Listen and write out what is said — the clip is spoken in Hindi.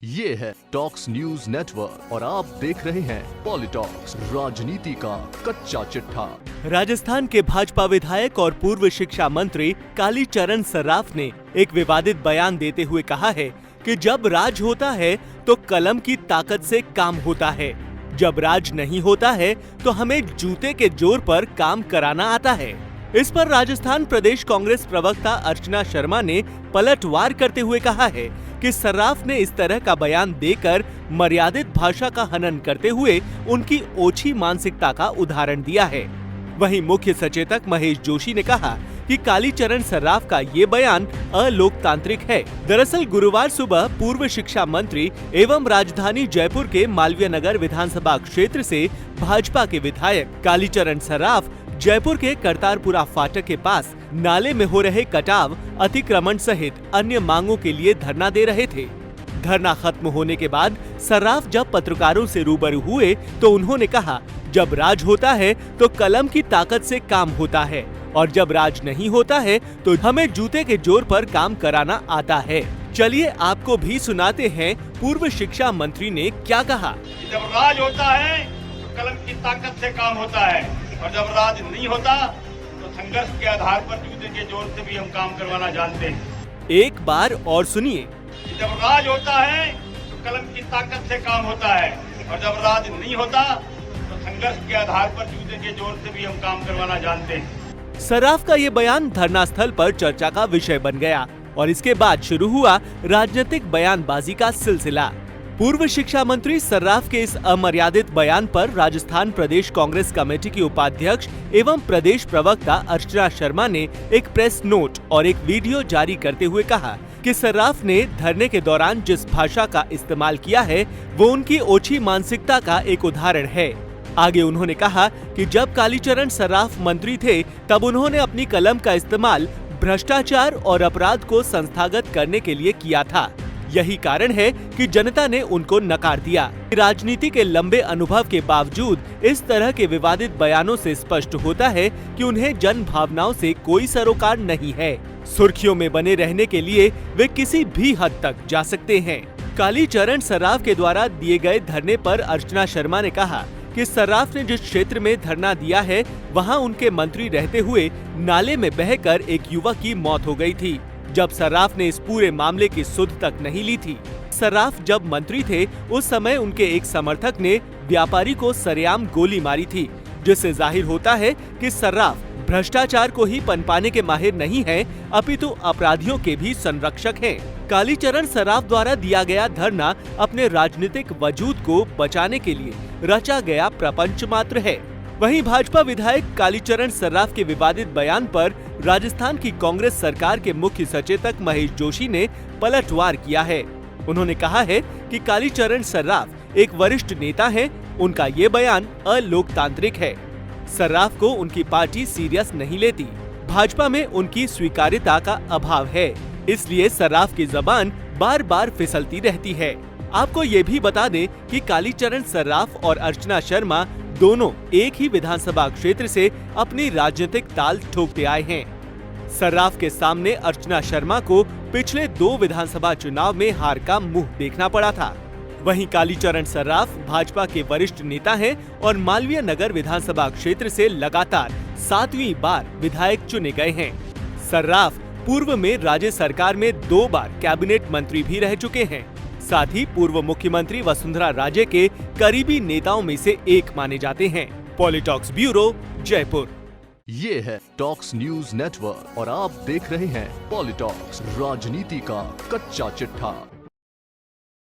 ये है टॉक्स न्यूज नेटवर्क और आप देख रहे हैं पॉलिटॉक्स, राजनीति का कच्चा चिट्ठा। राजस्थान के भाजपा विधायक और पूर्व शिक्षा मंत्री कालीचरण सर्राफ ने एक विवादित बयान देते हुए कहा है कि जब राज होता है तो कलम की ताकत से काम होता है, जब राज नहीं होता है तो हमें जूते के जोर पर काम कराना आता है। इस पर राजस्थान प्रदेश कांग्रेस प्रवक्ता अर्चना शर्मा ने पलटवार करते हुए कहा है कि सर्राफ ने इस तरह का बयान देकर मर्यादित भाषा का हनन करते हुए उनकी ओछी मानसिकता का उदाहरण दिया है। वहीं मुख्य सचेतक महेश जोशी ने कहा कि कालीचरण सर्राफ का ये बयान अलोकतांत्रिक है। दरअसल गुरुवार सुबह पूर्व शिक्षा मंत्री एवं राजधानी जयपुर के मालवीय नगर विधानसभा क्षेत्र से भाजपा के विधायक कालीचरण सर्राफ जयपुर के करतारपुरा फाटक के पास नाले में हो रहे कटाव, अतिक्रमण सहित अन्य मांगों के लिए धरना दे रहे थे। धरना खत्म होने के बाद सर्राफ जब पत्रकारों से रूबरू हुए तो उन्होंने कहा, जब राज होता है तो कलम की ताकत से काम होता है और जब राज नहीं होता है तो हमें जूते के जोर पर काम कराना आता है। चलिए आपको भी सुनाते हैं पूर्व शिक्षा मंत्री ने क्या कहा। जब राज होता है तो कलम की ताकत से काम होता है और जब राज नहीं होता तो संघर्ष के आधार पर जूते के जोर से भी हम काम करवाना जानते हैं। एक बार और सुनिए। जब राज होता है तो कलम की ताकत से काम होता है और जब राज नहीं होता तो संघर्ष के आधार पर जूते के जोर से भी हम काम करवाना जानते हैं। सर्राफ का ये बयान धरना स्थल पर चर्चा का विषय बन गया और इसके बाद शुरू हुआ राजनीतिक बयानबाजी का सिलसिला। पूर्व शिक्षा मंत्री सर्राफ के इस अमर्यादित बयान पर राजस्थान प्रदेश कांग्रेस कमेटी की उपाध्यक्ष एवं प्रदेश प्रवक्ता अर्चना शर्मा ने एक प्रेस नोट और एक वीडियो जारी करते हुए कहा कि सर्राफ ने धरने के दौरान जिस भाषा का इस्तेमाल किया है वो उनकी ओछी मानसिकता का एक उदाहरण है। आगे उन्होंने कहा कि जब कालीचरण सर्राफ मंत्री थे तब उन्होंने अपनी कलम का इस्तेमाल भ्रष्टाचार और अपराध को संस्थागत करने के लिए किया था। यही कारण है कि जनता ने उनको नकार दिया। राजनीति के लंबे अनुभव के बावजूद इस तरह के विवादित बयानों से स्पष्ट होता है कि उन्हें जन भावनाओं से कोई सरोकार नहीं है। सुर्खियों में बने रहने के लिए वे किसी भी हद तक जा सकते हैं। कालीचरण सर्राफ के द्वारा दिए गए धरने पर अर्चना शर्मा ने कहा कि सर्राफ ने जिस क्षेत्र में धरना दिया है वहां उनके मंत्री रहते हुए नाले में बहकर एक युवक की मौत हो गई थी, जब सर्राफ ने इस पूरे मामले की सुध तक नहीं ली थी। सर्राफ जब मंत्री थे उस समय उनके एक समर्थक ने व्यापारी को सरेआम गोली मारी थी, जिससे जाहिर होता है कि सर्राफ भ्रष्टाचार को ही पनपाने के माहिर नहीं है, अपितु अपराधियों के भी संरक्षक हैं। कालीचरण सर्राफ द्वारा दिया गया धरना अपने राजनीतिक वजूद को बचाने के लिए रचा गया प्रपंच मात्र है। वहीं भाजपा विधायक कालीचरण सर्राफ के विवादित बयान पर राजस्थान की कांग्रेस सरकार के मुख्य सचेतक महेश जोशी ने पलटवार किया है। उन्होंने कहा है कि कालीचरण सर्राफ एक वरिष्ठ नेता हैं, उनका ये बयान अलोकतांत्रिक है। सर्राफ को उनकी पार्टी सीरियस नहीं लेती, भाजपा में उनकी स्वीकार्यता का अभाव है, इसलिए सर्राफ की जबान बार बार फिसलती रहती है। आपको ये भी बता दें कि कालीचरण सर्राफ और अर्चना शर्मा दोनों एक ही विधानसभा क्षेत्र से अपनी राजनीतिक ताल ठोकते आए हैं। सर्राफ के सामने अर्चना शर्मा को पिछले 2 विधानसभा चुनाव में हार का मुंह देखना पड़ा था। वहीं कालीचरण सर्राफ भाजपा के वरिष्ठ नेता हैं और मालवीय नगर विधानसभा क्षेत्र से लगातार 7वीं बार विधायक चुने गए हैं। सर्राफ पूर्व में राज्य सरकार में 2 बार कैबिनेट मंत्री भी रह चुके हैं। साथ ही पूर्व मुख्यमंत्री वसुंधरा राजे के करीबी नेताओं में से एक माने जाते हैं। पॉलिटॉक्स ब्यूरो, जयपुर। ये है टॉक्स न्यूज नेटवर्क और आप देख रहे हैं पॉलिटॉक्स, राजनीति का कच्चा चिट्ठा।